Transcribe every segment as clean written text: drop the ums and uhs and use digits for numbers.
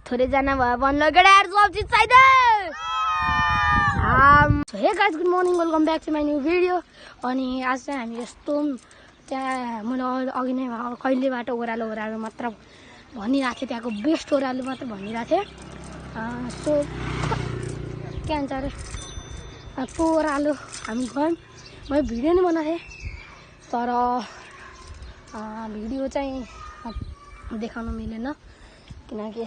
थोरै जना भयो भन्नु केटाहरु सब्जी चाहिँदैन। Hey guys good morning welcome back to my new video. अनि आज चाहिँ हामी यस्तो त्यहाँ मैले अघि नै कहिलेबाट ओह्रालो मात्र भनिरहेको थिएँ, त्यहाँको बेस्ट ओह्रालो मात्र भनिरहेको थिएँ। सो के भन्छ अरे त्यो ओह्रालो हामी गयौँ। मैले भिडियो नै बनाएको थिएँ तर भिडियो चाहिँ देखाउन मिलेन किनकि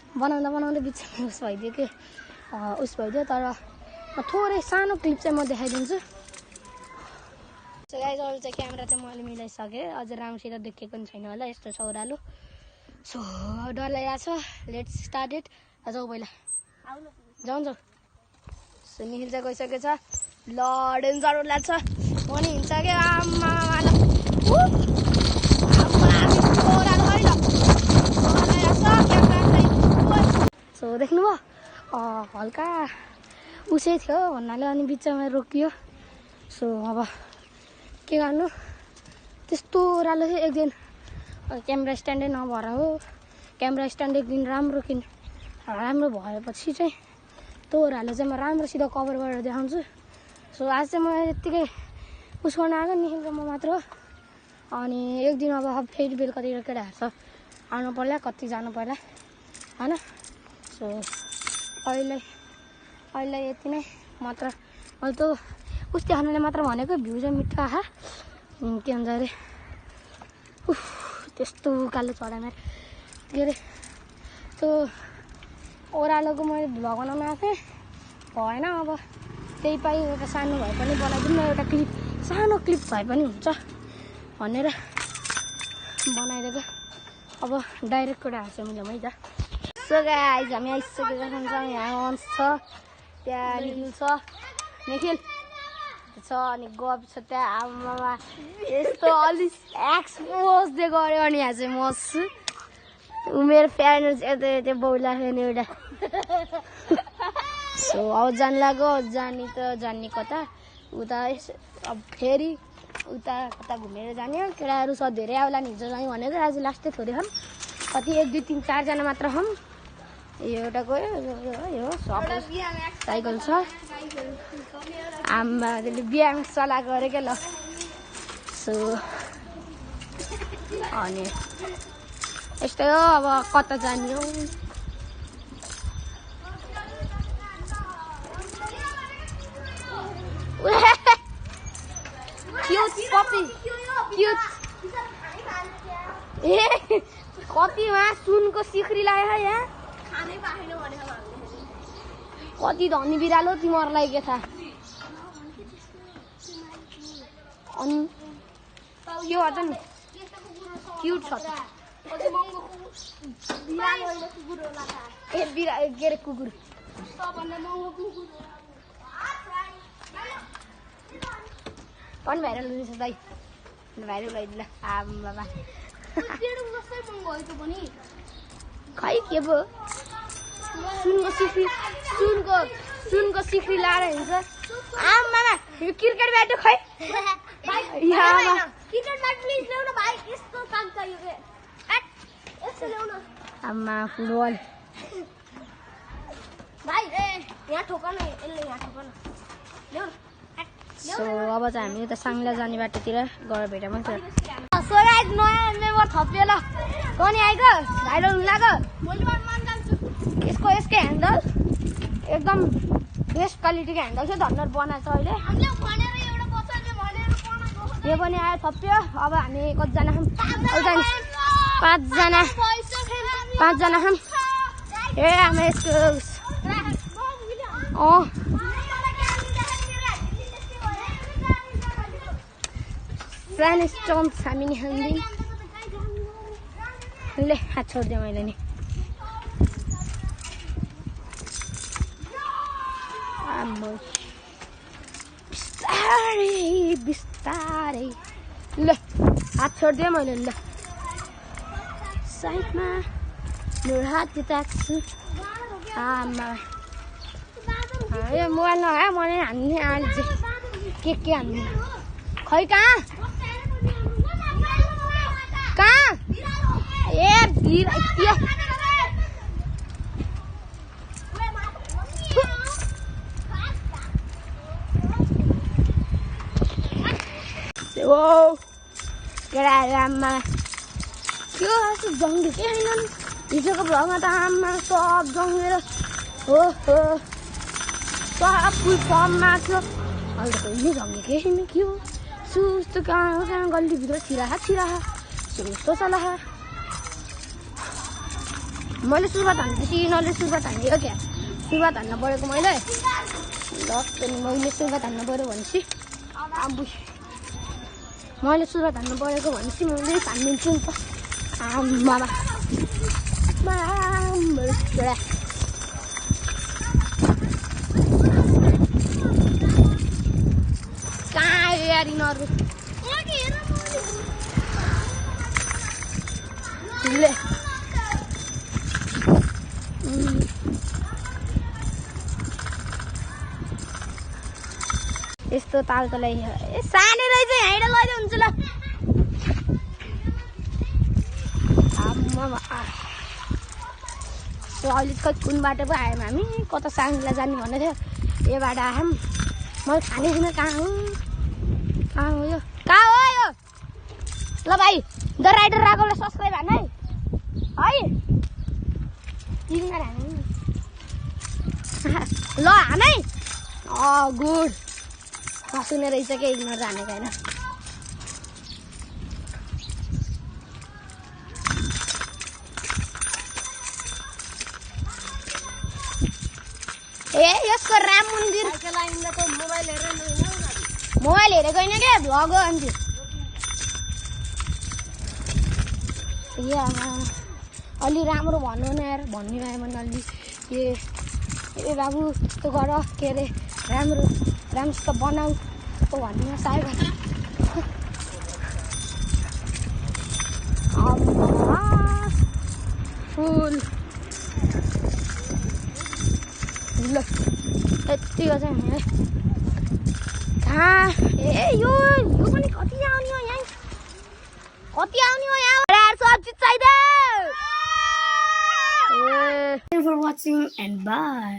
बनाउँदा बिचमा उस भइदियो कि उस भइदियो। तर थोरै सानो क्लिप चाहिँ म देखाइदिन्छु। सो गाइस अरू चाहिँ क्यामेरा चाहिँ मैले मिलाइसकेँ, अझै राम्रोसित देखेको पनि छैन होला, यस्तो छ ओह्रालो। सो डर लागिरहेको छ। Let's start it. जाउँ पहिला जाउँ। सो निखिल चाहिँ गइसकेको छ। ल डेन्जर ओह्रालो छ पनि हिँड्छ क्या। आमा सो देख्नुभयो हल्का उसै थियो भन्नाले अनि बिचमा रोकियो। सो अब के गर्नु, त्यस्तो ओह्रालो थियो। एक दिन क्यामेरा स्ट्यान्डै नभएर हो, क्यामेरा स्ट्यान्ड एक दिन राम्रो भएपछि चाहिँ त्यो ओह्रालो चाहिँ म राम्रोसित कभर गरेर देखाउँछु। सो आज चाहिँ म यत्तिकै उस गर्न आएको, निखिल र म मात्र हो। अनि एक दिन अब फेरि बेलुकातिर केटाहरू छ आउनु पर्ला, कति जानु पर्ला होइन। सो अहिले यति नै मात्र। मैले त उस देखाउनुले मात्र भनेको, भ्यू चाहिँ मिठो आहा के भन्छ अरे त्यस्तो उकालो चढामा के अरे त्यो ओह्रालोको मैले भ्लग बनाउन आएको थिएँ भएन। अब त्यही पाइ एउटा सानो भए पनि बनाइदिउँ न, एउटा क्लिप सानो क्लिप भए पनि हुन्छ भनेर बनाइदिएको। अब डाइरेक्ट कुरा हाल्छ मिलाउँ है त। सो गाइस हामी आइसकेका छौँ। यहाँ अन्स छ, त्यहाँ निखिल छ, निखिल छ अनि गफ छ त्यहाँ। आमामा यस्तो अलिक एक्सपोज दे गऱ्यो अनि यहाँ चाहिँ म छु। मेरो फ्यान यता बौला फेरि एउटा। सो अब जानु लाग्यो, जाने कता उता अब फेरि उता कता घुमेर जाने। केटाहरू छ धेरै आउला नि, हिजो जाने भनेको आज लास्टै थोरै छन्, कति 1 2 3 4 जना मात्र छन्। यो एउटा गयो, यो साइकल छ। आमा त्यसले बिहामा सल्लाह गरे क्या ल। सो अनि यस्तै हो, अब कता जाने हो। Cute puppy cute. ए कति वहाँ सुनको सिक्री लाग्यो यहाँ, कति धनी बिरालो तिमीहरूलाई के थाहा। अनि यो अझ नि क्युट छ त। ए के अरे कुकुर पनि भाइरल हुँदैछ दाइ, भाइरल लगाइदिला। आमा बाबा खै के पो सुनको सिक्री लाएर हिँड्छ। आमा यो क्रिकेट ब्याट खै आमा फुटबल सो अब चाहिँ हामी यता साङ्ला जाने बाटोतिर गएर भेटाउँ। सो गाइस नयाँ मेम्बर थपियो ल, पनि आइगयो भाइरल हुन लाग्यो। यसको ह्यान्डल एकदम बेस्ट क्वालिटीको ह्यान्डल छ, धन्नर बनाएको छ अहिले। यो पनि आयो थप्यो। अब हामी कतिजना छौँ, 5 जना छौँ। ए आमा यसको सानो स्टम्प हामी निहाल्दिउँ। ले हात छोडिदिएँ मैले नि। बिस्तारै ल हात छोडिदिएँ मैले। ल साइडमा मेरो हात राख्छु। आमा यो मोबाइल नभए मैले हान्ने आज के हान्ने खै कहाँ ए केटाहरू आमा त्यो अस्ति जङ्गी के छैन हिजोको भ्लगमा त आमा सब जङ्गेर हो सब फुल फर्ममा थियो अहिले त कहिले जङ्गे केही छैन के हो सुस्तो कहाँ कहाँ गल्लीभित्र छिराहा सुस्तो चला मैले सुरुवात हान्दैछु यिनीहरूले सुरुवात हान्दियो क्या सुरुवात हान्न परेको मैले मैले सुरुवात हान्न पऱ्यो भनेपछि मैले सुरुवात हान्नु परेको भनेपछि मैले हानिदिन्छु नि त आमामा कहाँ यार यिनीहरू यस्तो तालतलाई सानो रहेछ यहीँबाट लैजाउ हुन्छ ल अहिले खै कुन बाटो पो आयौँ हामी कता साङ्ला जाने भन्दै थियो यो बाटो आयौँ मैले खाने छुइनँ कहाँ हो यो कहाँ हो यो ल भाइ द राइडर आएकोलाई सब्सक्राइब हान है तिमीलाई हान ल हान है गुड नसुने रहेछ क्या इग्नोर जानेको होइन ए यसको राम मन्दिर मोबाइल हेरेको होइन क्या भ्लग हो अन्त अलि राम्रो भन्नु न यार भन्नु आयो भने अलि ए बाबु यस्तो गर के अरे राम्रोसित बनाऊ यस्तो भन्नु सायद फुल ल यतिको चाहिँ कहाँ ए यो पनि कति आउने हो यहाँ कति आउने हो यहाँ सब चिज चाहिँदैन फर वाचिङ एन्ड बाई